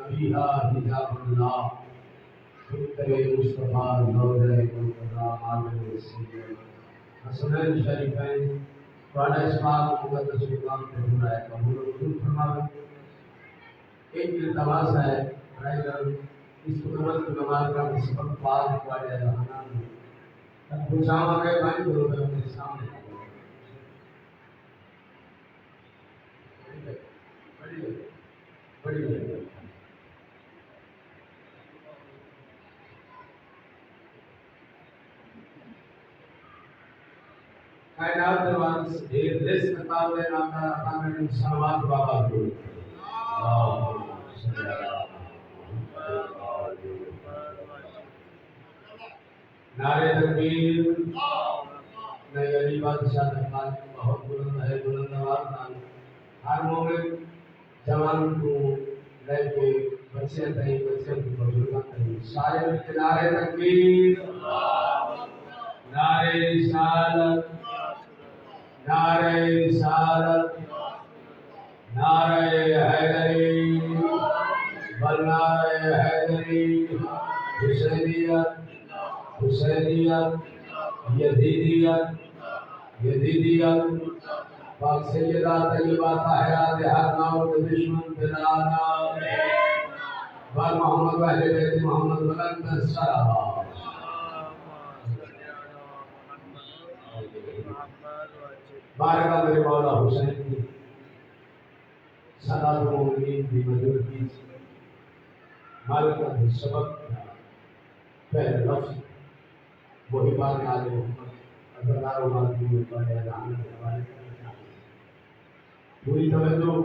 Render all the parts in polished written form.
فيها حجاب الله متبع مصطفى زوجة مرتضى عامر السيد حسنین شریفین قرآن اسماعیل مقدس مقام پہ ہوا ہے قبول و قبول فرماوے۔ ایک التماس ہے برائے کرم اس مکمل نماز کا سبق پاک والے رہنا میں تب پوچھاوا گئے بھائی دو میرے سامنے بڑی کائنات دیوان سے دیر رزق کتاب دینا کا عطا کرنے سلامات بابا کو نعرے تکبیر نئی علی بادشاہ دربار بہت بلند ہے بلند آواز نال ہر مومن جوان کو لے کے بچے تھے بزرگاں تھے سارے مل نعرے تکبیر نعرے رسالت نعرہ رسالت نعرہ حیدری بل نعرہ حیدری حسینیت حسینیت یزیدیت یزیدیت پاک سیدہ طیبہ طاہرہ ہر نام کے دشمن بلانا بر محمد و اہل بیت محمد بلند الصلوات بارگاہ میرے مولا حسین کی سادات المومنین کی بزرگی مالکہ کی سبق پہلے لفظ وہی بار نال محمد اگر و مادی میں پڑھے اعلان کے حوالے کرنا پوری توجہ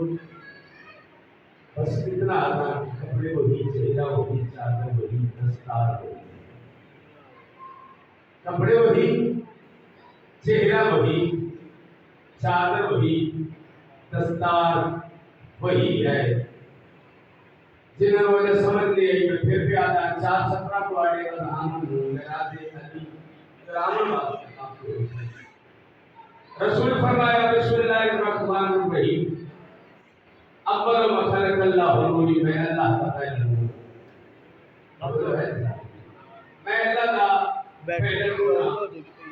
بس اتنا آتا کپڑے وہی چہرہ وہی چادر وہی دستار وہی کپڑے وہی چہرہ وہی چادر وہی دستار وہی ہے جنہوں نے وجہ سمجھ لیا کہ پھر بھی آدھا 417 کو آڑے کا دھان میراد علی کرامن واسطے رسول فرمایا بسم اللہ الرحمن الرحیم اول ما خلق اللہ نوری میں اللہ کا پہلا نور میں اللہ کا پہلا نور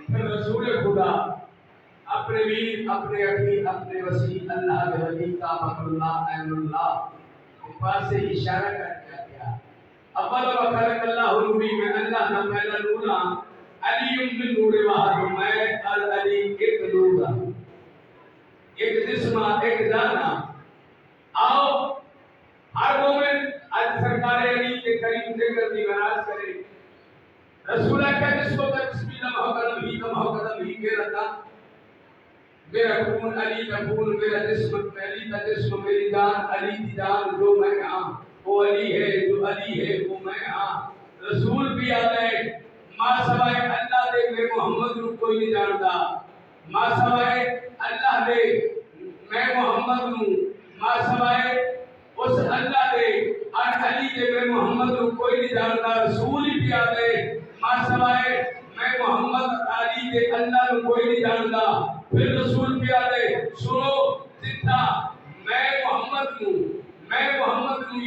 پھر رسول خدا اپنے ویر اپنے اخی اپنے وسیع اللہ کے ولی کعبۃ اللہ عین اللہ کے پاس سے اشارہ کر کیا اول ما خلق اللہ نوری میں اللہ کا پہلا نور علی من نور واحد میں العلی ایک نور ایک جسم ایک دانا آؤ ہر مومن آج سرکار علی کے قریب ذکر کی براز کرے رسول کا جس کو بسم اللہ محقدم ہی کے رہتا میرا خون علی کا خون میرا جسم علی کا جسم میری جان علی کی جان جو میں ہاں وہ علی ہے جو علی ہے وہ میں ہاں رسول بھی آتا ہے ماں سوائے اللہ دے میں محمد کو کوئی نہیں جانتا ماں سوائے اللہ دے میں محمد ہوں ماں سوائے اس اللہ دے اور علی دے میں محمد کو کوئی نہیں جانتا رسول بھی آتا ہے ماں سوائے میں محمد علی دے اللہ کو کوئی نہیں جانتا پھر رسول بھی آتے سنو جتنا میں محمد ہوں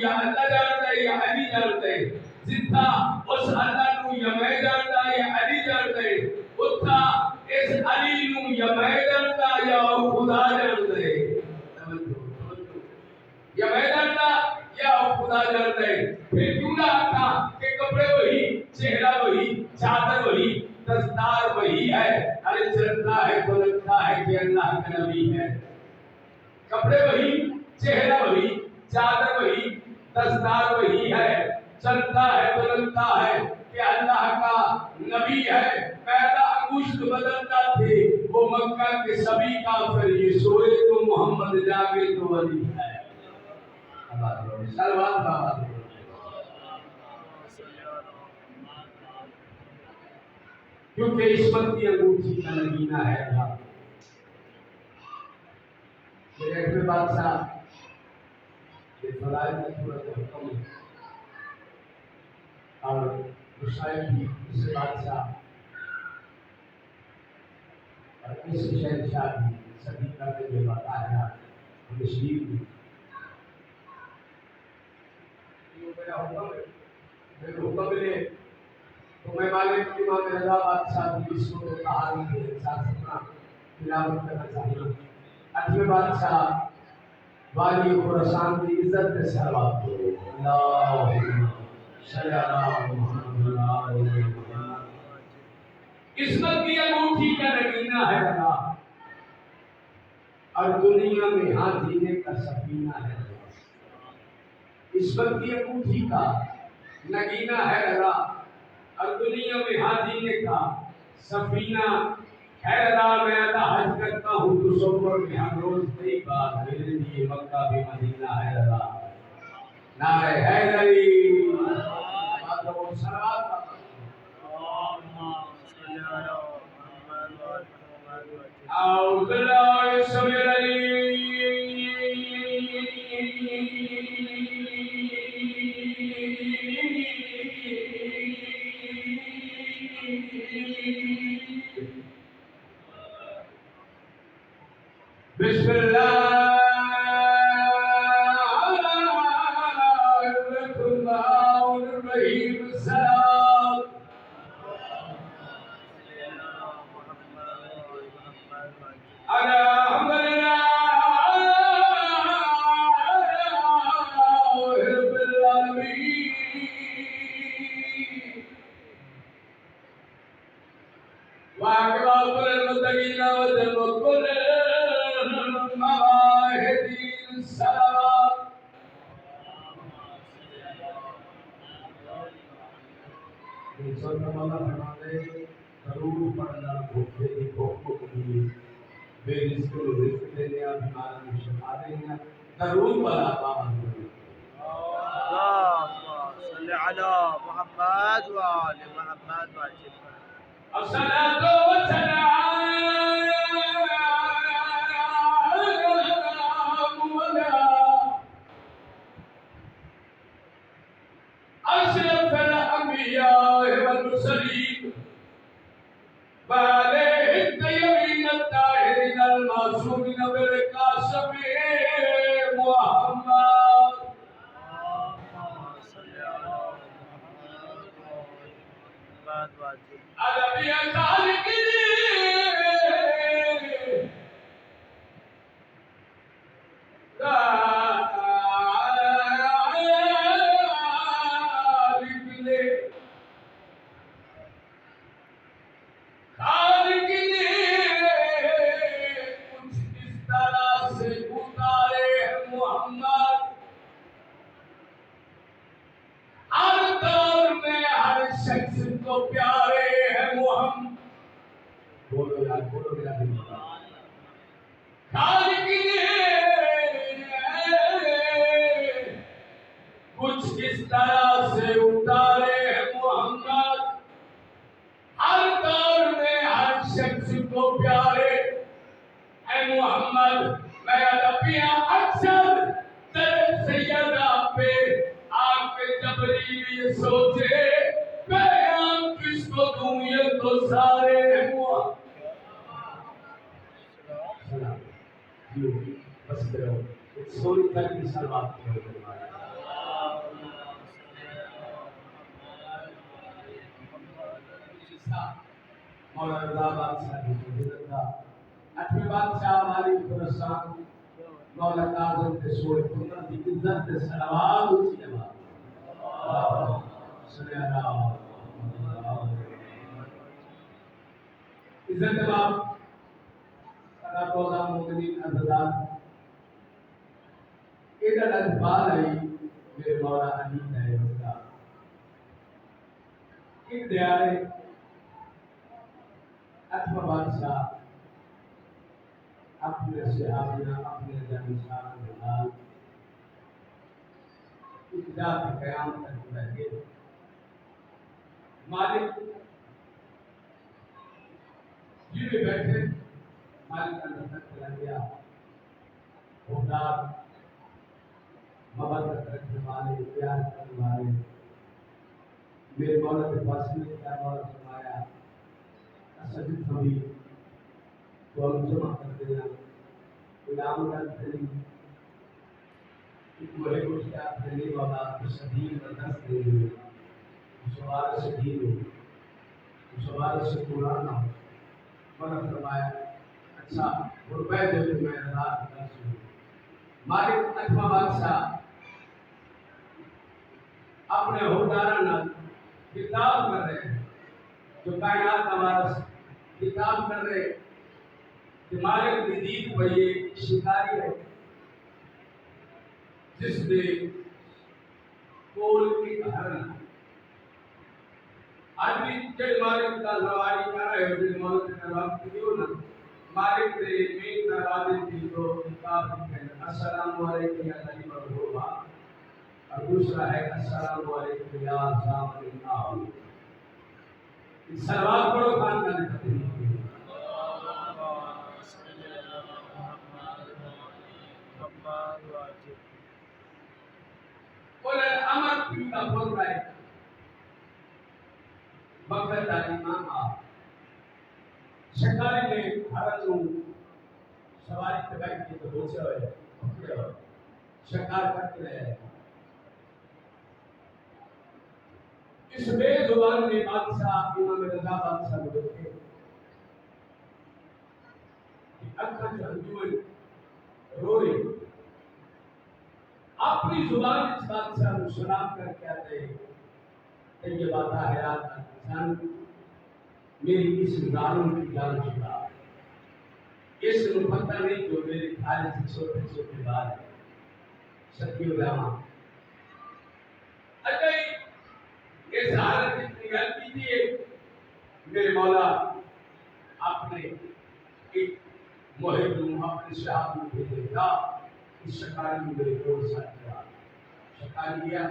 یا اللہ جانتا ہے یا علی جانتا ہے جتنا اس اللہ کو یا میں جانتا ہے یا علی جانتا ہے اتنا اس علی کو یا میں جانتا یا خدا جانتا ہے یا میں جانتا یا خدا جانتا ہے پھر کیوں نہ آتا کہ کپڑے وہی چہرہ وہی چادر وہی دستار وہی ہے ارے چلتا ہے تو لگتا ہے کہ اللہ کا نبی ہے کپڑے وہی چہرہ وہی چادر وہی دستار وہی ہے چلتا ہے تو لگتا ہے کہ اللہ کا نبی ہے پیدا انگشت بدلتا تھے وہ مکہ کے سبھی کافر یہ سوئے تو محمد جاگے تو ولی ہے سلوات بابا کیونکہ عصمت کی انگوٹھی کا نگینہ ہے میرے اکبر بادشاہ یہ فلائل کا صورت حکم اور مشاہد بھی اس بادشاہ اور اس شہنشاہ بھی سبھی کرتے ہوئے بتایا تشریف بھی میرا حکم ہے، میرے حکم ملے تو میں مالک امام رضا بادشاہ کی اس کو کہانی کے ساتھ سنا تلاوت کرنا چاہتا ہوں۔ اٹھویں بادشاہ والی خراسان کی عزت سے سلوات کرو۔ اللہم صلی علی محمد وعلی آل محمد۔ قسمت کی انگوٹھی کا نگینہ ہے اللہ، اور دنیا میں ہاں جینے کا سفینہ ہے اللہ۔ قسمت کی انگوٹھی کا نگینہ ہے اللہ، اور دنیا میں ہاں جینے کا سفینہ ہے اللہ۔ میں ادا حج کرتا ہوں تصور میں ہر روز نئی بات، میرے لیے مکہ بھی مدینہ ہے اللہ۔ نعرہ حیدری أعوذ بالله السميع العليم بسم الله الرحمن الرحيم السلام الحمد لله رب العالمين وعقبة للمتقين وجنة للمعاهدين السلام ضرور پڑھنا بھوکے کی بھوکوں کے لیے بے رزق کو رزق دینے بیمار کو شفا دینے ضرور بلا پابند کریں۔ اللهم صل على محمد وآل محمد وسلم۔ الصلاة والسلام على أشرف الأنبياء والمرسلين وعليه الطيبين الطاهرين المعصومين بالقاسم محمد اللهم صل على محمد وآل محمد وسلم۔ عربي الخالقين خالق نے کچھ اس طرح سے اتارے ہیں محمد، ہر دور میں ہر شخص کو پیارے ہیں محمد۔ بولو یار، بولو یار۔ خالق نے کچھ اس طرح سے اتارے ہیں محمد، ہر دور میں ہر شخص کو پیارے اے محمد۔ میں ادبیاں اکثر تیرے سیدہ پہ آگ پہ جبریل یہ سوچے پیغام کس کو دوں، یہ تو سارے ہیں محمد۔ سلام جی بس کرو ایک سوری تک کی سلوات کرو۔ مولا رضا بادشاہ کی حضرت کا اٹھویں بادشاہ مالک خراسان مولا کاظم کے سوئے کنر کی عزت سے سلوات اونچی آواز صلی اللہ عزت باب اللہ تولا مومنین عزداد ادھر ادبار ہے میرے مولا علی ہے اس کا ایک دیارے اٹھواں بادشاہ اپنے صحابیہ اپنے جانشان کے نال ابتدا کے قیام تک رہے۔ مالک جی میں بیٹھے مالک اندر تک چلا گیا، خوددار محبت رکھنے والے پیار کرنے والے میرے مولا کے پاس میں کیا مولا فرمایا سجد ہوئی تو جمع کر دینا، غلام کا دل مجھے کچھ کیا کرنے والا شدید دست دے دے سوال شدید ہو سوال سے پرانا مگر فرمایا اچھا روپے دے تو میں رات کر سوں مالک اٹھواں بادشاہ اپنے حکمران کتاب کر رہے ہیں جو کائنات کا وارث کتاب کر رہے کہ مالک جدید پر یہ شکاری ہے جس نے کول کی ہرن آدمی جب مالک کا سواری کر رہے ہو جس مالک کا وقت کیوں نہ مالک نے مین دروازے کی جو کتاب ہے السلام علیکم یا نبی مرحبا اور دوسرا ہے السلام علیکم یا سامعین آؤ سلوات پڑھو خان کا نہیں بولے امر کی کا بول رہا ہے مگر داری ماں آپ شکاری نے بھارت کو سواری تباہی کی تو بوچھے ہوئے شکار کرتے رہے اس بے زبان نے بادشاہ امام رضا بادشاہ کو دیکھے اکھا چہنجوئے رو رہے اپنی زبان اس بادشاہ کو سلام کر کے آتے کہ یہ بات حیات انسان میری اس داروں کی جان چکا اس کو پتہ نہیں جو میرے خالے سے چھوٹے چھوٹے بال ہے سکیو راما اچھا یہ حالت اتنی گل کیجیے میرے مولا آپ نے ایک محب اپنے شاہ کو بھیجے گا اس شکاری میں میرے کوڑ ساتھ کیا شکاری کیا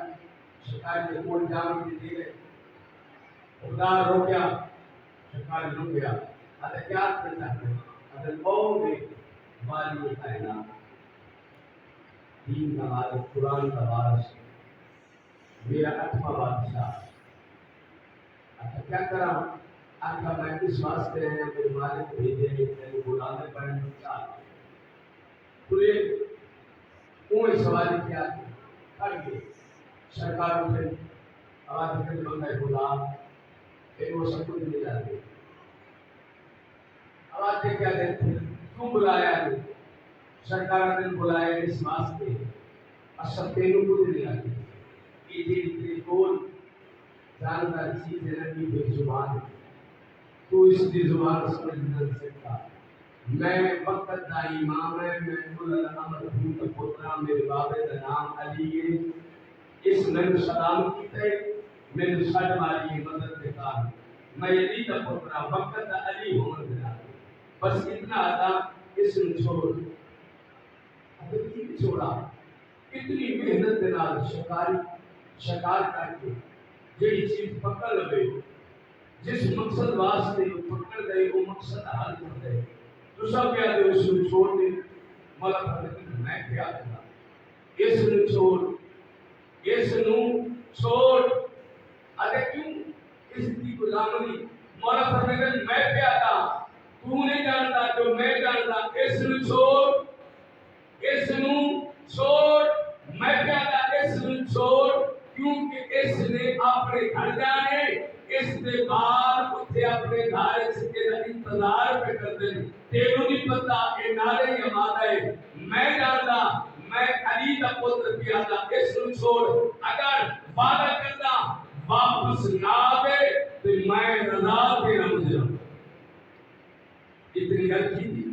شکاری کے کوڑ جانے کے دیئے خدا رو گیا شکاری رو گیا اگر کیا کرتا ہے اگر قوم میں والی کائنات دین کا وارث قرآن کا وارث میرا اٹھواں بادشاہ اچھا کیا کرا آقا میں اس واسطے ہیں میرے مالک بھیجے میرے بلانے پڑھنے چاہ پورے کوئی سوالی کیا کر گئے سرکار اٹھے آواز کے بندے بلا پھر وہ سب کچھ نہیں جاتے آواز کے کیا دیتے کیوں بلایا ہے سرکار نے بلایا اس واسطے اصل تینوں کچھ نہیں آتے یہ تیری کول جاندار چیز ہے نبی بے زبان تو اس کی زبان سمجھ نہیں سکتا میں وقت دا امام ہے میں کل الامر ہوں کا پترا میرے بابے کا نام علی ہے اس میں سلام کیتا ہے میں سڑ والی مدد کے کار میں علی کا پترا وقت دا علی ہوں گا بس اتنا ادا اس نے چھوڑ چھوڑا اتنی محنت کے نال شکار کر کے جڑی چیز پکڑ لے جس مقصد واسطے پکڑ گئے وہ مقصد حل کر دے تو سب کیا دے اس کو چھوڑ دے مولا فرماتے میں کیا کرنا اس نے چھوڑ اگر کیوں اس کی غلامی مولا فرماتے میں کیا تھا تو نہیں جانتا جو میں جانتا اس نے چھوڑ میں کیا تھا اس نے چھوڑ کیونکہ اس نے اپنے گھر جانے اس نے بعد اتھے اپنے گھر سے انتظار پہ کر دیں تیروں نہیں پتا کہ نارے یہ مادہ ہے میں جانتا میں علی کا پتر کیا تھا اس نے چھوڑ اگر وعدہ کرتا واپس نہ آئے تو میں رضا تیرا مجھے اتنی گل کی تھی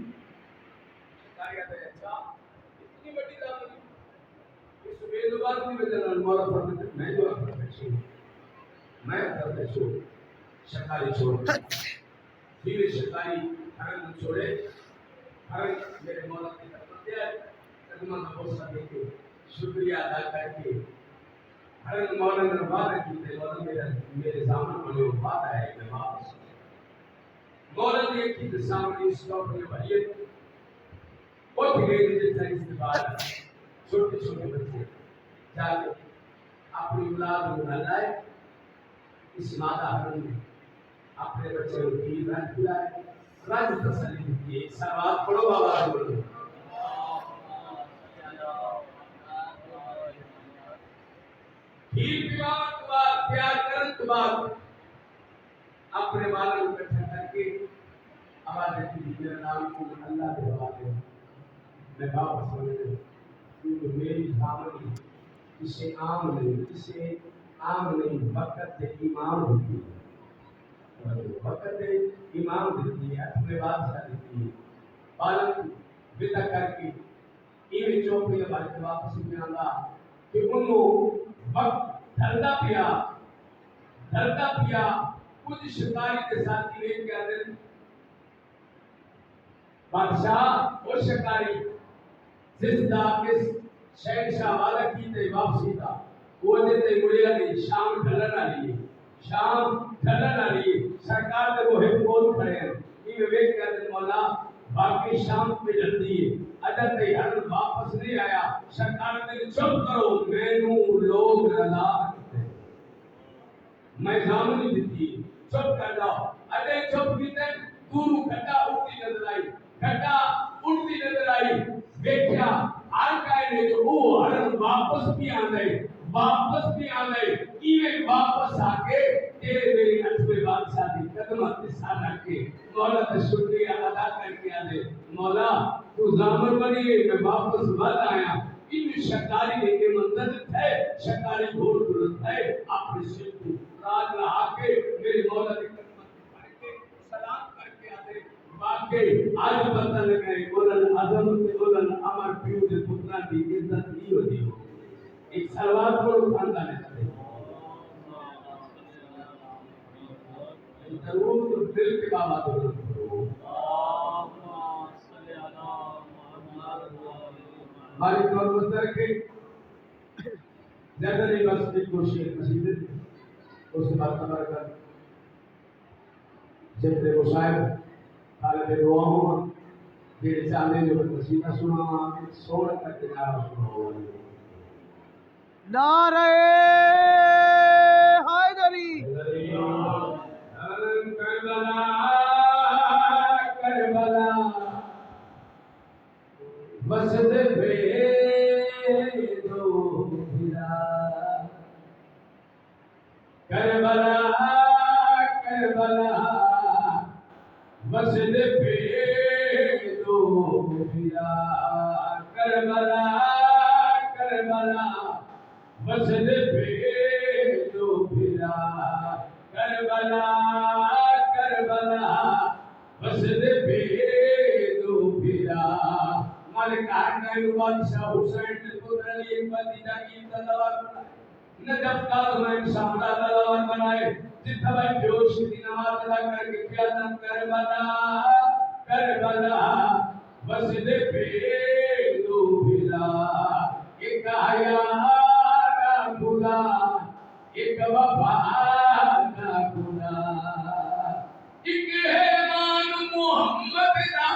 اتنی بڑی دعوت اس بے زبان کی وجہ سے مولا فرماتے میں جو کرتے چھوڑ شکاری چھوڑ پھر شکاری حرم چھوڑے حرم میرے مولا کی خدمت ہے قدمہ کا بوسہ دے کے شکریہ ادا کر کے حرم مولا نے وعدہ کی تھے مولا میرے سامنے بنے وعدہ ہے کہ واپس مولا نے کی سامنے اس کو اپنے بھائیے بہت گئے جیسا استعمال چھوٹے چھوٹے بچے جا کے اپنی اولاد کو لائے اس مادہ حرم میں اپنے بچے کو دین رہ کھلائے راج تسلی کی ایک سوال پڑھو بابا بولو ہیر پیوان تو بعد پیار کرن تو بعد اپنے والوں کو اکٹھا کر کے آواز دیتی میرا نام کو اللہ کے حوالے میں واپس ہونے دوں کیونکہ میری دھامنی اسے عام نہیں وقت امام ہوتی ہے وقت امام دیتی ہے اپنے بادشاہ دیتی ہے بالن بدا کر کے یہ چوپی ہمارے کے واپس میں آگا کہ انہوں وقت دھرتا پیا کچھ شکاری کے ساتھی لے کے آدھے بادشاہ اور شکاری جس دا اس شہنشاہ والا کی تے واپسی دا وہ دیتے مڑیا نہیں شام ڈھلن آلی سرکار تے وہ ہم بول کھڑے ہیں یہ ویک کہتے مولا باقی شام پہ ڈھلتی ہے اگر تے ہر واپس نہیں آیا سرکار تے چپ کرو میں نوں لوگ رضا کرتے میں ضامن دیتی چپ کر جاؤ اگر چپ کیتے دورو گھٹا اٹھتی نظر آئی دیکھیا ہر کائنے جو وہ ہر واپس بھی آنے ایویں واپس آ کے تیرے میری اٹھویں بادشاہ دی قدمت کے ساتھ آ کے مولا کا شکریہ ادا کر کے آدھے مولا تو ضامن بنی میں واپس بد آیا ان شکاری نے کے منظر ہے شکاری گھوڑ درست ہے اپنے سر کو راج رہا کے میرے مولا کی قدمت کے پڑھ کے سلام کر کے آدھے باقی آج پتہ لگا ہے اولن عظمت اولن امر پیو دے پتران کی عزت ہی ہوتی ہو ایک سلوات کو خاندان ہے ضرور دل کے بابا تو ہماری طور مستر کے زیادہ نہیں بس ایک کوشش مسیح اس کے بعد خبر کر جب وہ شاید طالب دعا ہوا جیڑے چاہتے جو قصیدہ سنا سوڑ کر کے نعرہ سنا نعرہ حیدری کربلا کربلا مسجد پہ دو بھیرا کربلا کربلا مسجد پہ دو بھیرا کربلا کربلا مسجد پہ دو بھیرا کربلا کربلا مسجد پہ دو بھیرا مالک حرمین بادشاہ حسین نے پتر علی ایک بندیدہ کی تلوار بنائے نجف کا زمین شاملہ تلوار بنائے جتنا بھائی بیوش کی نماز ادا کر کے قیادت کربلا کربلا مسجد پہ دو بھیرا ایک حیا کا بھولا ایک وفا کا بھولا ایک ہے مان محمد دا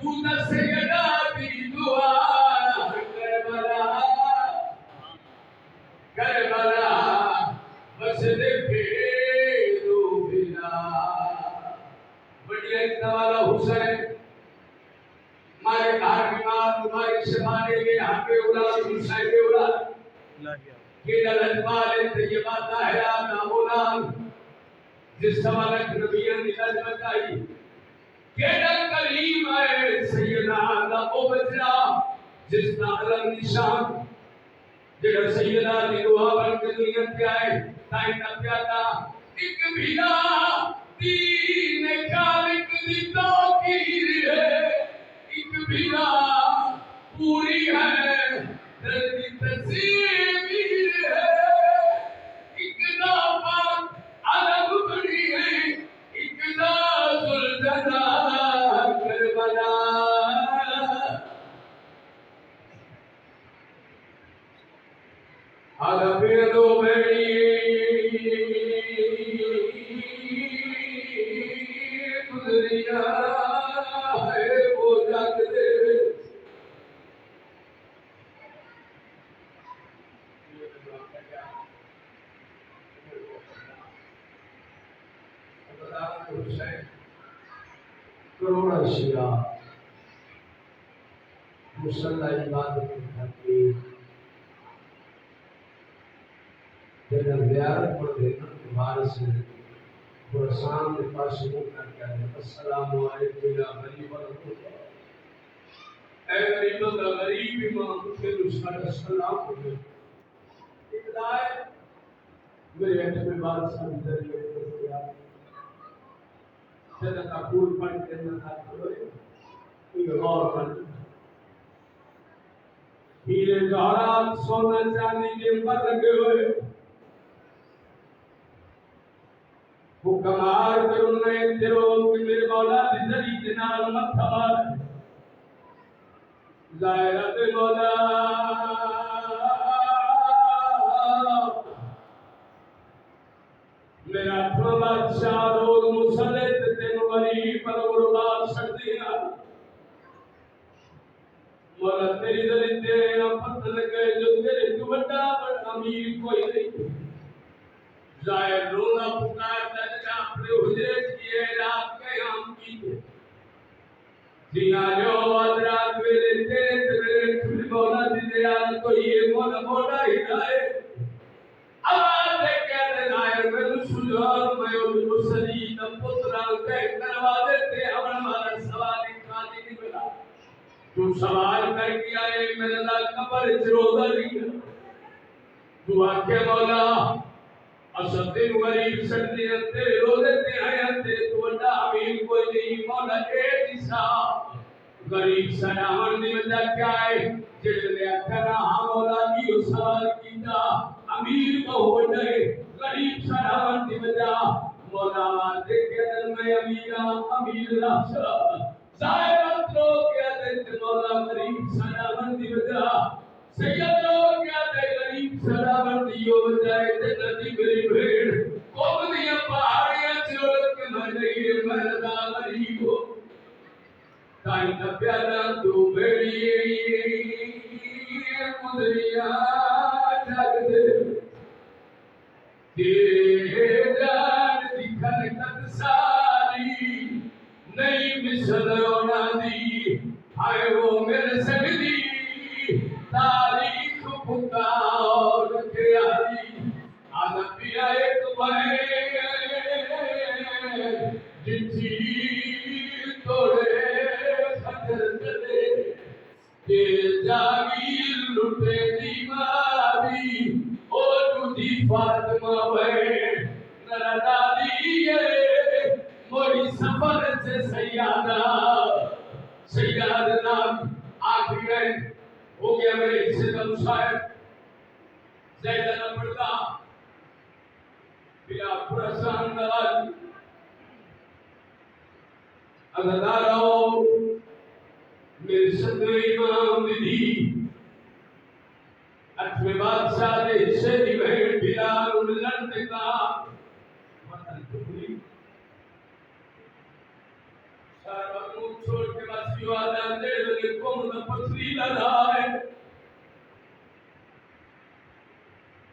دوسرا سیدہ دی دعا کربلا کربلا مسجد پہ دو بھیرا بڑی اتنا والا حسین ہمارے گھر بیمار تمہاری شفا دے گے حق اولاد حسین کے اولاد کہ لجپال طیبہ طاہرہ کا اولاد جس سوالک نبیان کی لج بچائی کہ کریم ہے سیدنا دا او بچرا جس کا علم نشان جڑا سیدنا دی دعا بن کے دنیا پہ آئے تائیں کا پیادا ایک بھینا دین خالق دی توقیر ہے ایک بھینا پوری ہے دردی تصویر ہے ایک نام علم بڑی ہے ایک نام الجنا کربلا علم دو بڑی گزریا ہے وہ جگ دے کروڑ اشیاء مسلح عبادت کی جب زیارت پر دیکھنے کے بعد سے خراسان کے پاس منہ کر کے السلام علیکم یا غریب اللہ، اے غریب اللہ غریب امام حسین اس کا السلام علیکم ابتدائے میرے ہاتھ میں بات سمجھ رہی ہے صدقہ پھول پڑھ کے نہ ہاتھ ہوئے کوئی غور کر ہیرے جواہرات سونا چاندی کے پر لگے ہوئے حکمار کروں میں تیرو کہ میرے مولا دی زری کے نال متھوار زائرت مولا میرا اپنا بادشاہ روز مسلط تین ولی پر غربات سکتیاں مولا تیری زری تیرے پتہ لگے جو تیرے تو بڑا امیر کوئی نہیں ظاہر رونا پکارتا ہے اپنے حجرے کیے رات قیام کیے جینا جو رات ویلے تیرے مولا دی دیال کو یہ مولا ہدایے آواز دے کے ظاہر میں سجور میں مسلید پترا کے کروا دیتے ہمارا سوال قاضی نہیں ملا تو سوال کر کے آئے میرے نال قبر چرودا نہیں تو آکے مولا اسد غریب سردی تیرے روزے تے آیا تیرے تو بڑا امیر کوئی نہیں مولا اے دیسا غریب سلام دی وجہ کیا ہے جڑے کنا مولا کی سوال کیتا امیر بہت ہے غریب سلام دی وجہ مولا دیکھے دل میں امیر راشا ظاہر تو کیا دے مولا غریب سلام دی وجہ سید لوگ کیا دے غریب سلام دیو بجائے جنتی میری بھیڑ قوم دیا پہاڑیاں چلوڑ کے مجھے مردا غریب ہو کائن کا پیادا تو بیڑیے مدریاں جاگ دے تیرے جان دکھن کت ساری نئی مثل ہونا دی آئے وہ میرے سگدی تاریخ پکار کے آئی آدھا پیا ایک بھائی جتھی توڑے خطر کرے کہ جاگیر لٹے دیواری او تجھی فاطمہ بھائی نردا دیئے موری سفر سے سیادنا آخری گئے ہو گیا میرے حصے کا مشاہد زیدہ نہ پڑتا بلا خراسان دلال اگدار آؤ میرے صدر امام ندی اٹھویں بادشاہ دے حصے دی بہن بلال لڑت کا وطن ٹکری سارا منہ چھوڑ کے باسی والا دے لگے قوم دا پتری لڑائے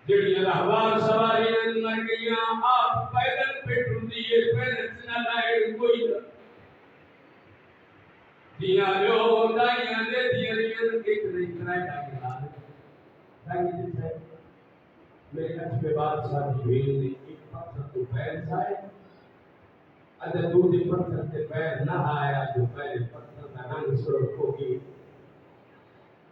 جڑی رہوار سواریاں نہ گئیاں آپ پیدل پہ ٹھنڈیے پیدل نہ لائے کوئی نہ دیا جو دائیاں دے دیا ریاں ایک نہیں کرائے ڈاکے لائے ڈاکے جس ہے میرے کچھ پہ بادشاہ دی بھیل دی ایک پتھر تو پیر جائے اگر دوسری پتھر سے پیر نہ آیا جو پہلے پتھر کا رنگ سرخ ہوگی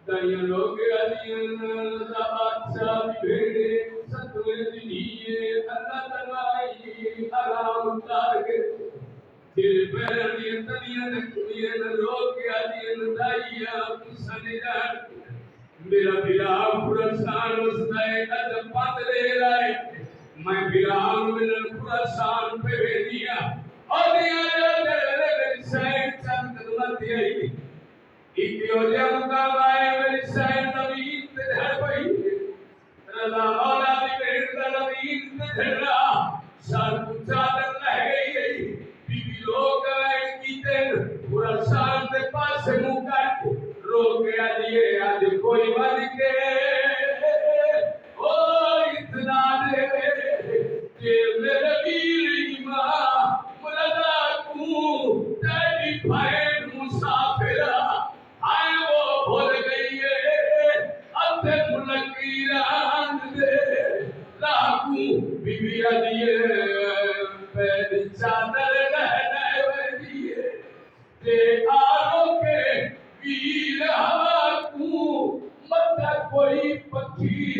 دائیاں لوگ علیاں بادشاہ دی بھیڑے ستوے دنیے اللہ تلوائی حرام اتار کے دل پیر دیا تنیاں نکویاں لوگ علیاں دائیاں پسنے جان میرا بلال خراسان وسطائے ادب پاند لے لائے میں بلال من خراسان پہ بھیجیا اور دیا جو میری سائن چند قدمت آئی ایک یوجہ مقام آئے میری سائن نبید تے دھر پئی رضا مولا دی بہن دا نبید تے دھرا سال کو چادر لہ گئی بی بی لوگ آئے کیتے خراسان دے پاس منہ کٹ رو کے آئیے آج کوئی بد کے او اتنا دے کہ میرے ویر ایمان بیوی دیے پیر چادر رہنے ویدیے تے آرو کے ویر ہوا کو مت کوئی پتھی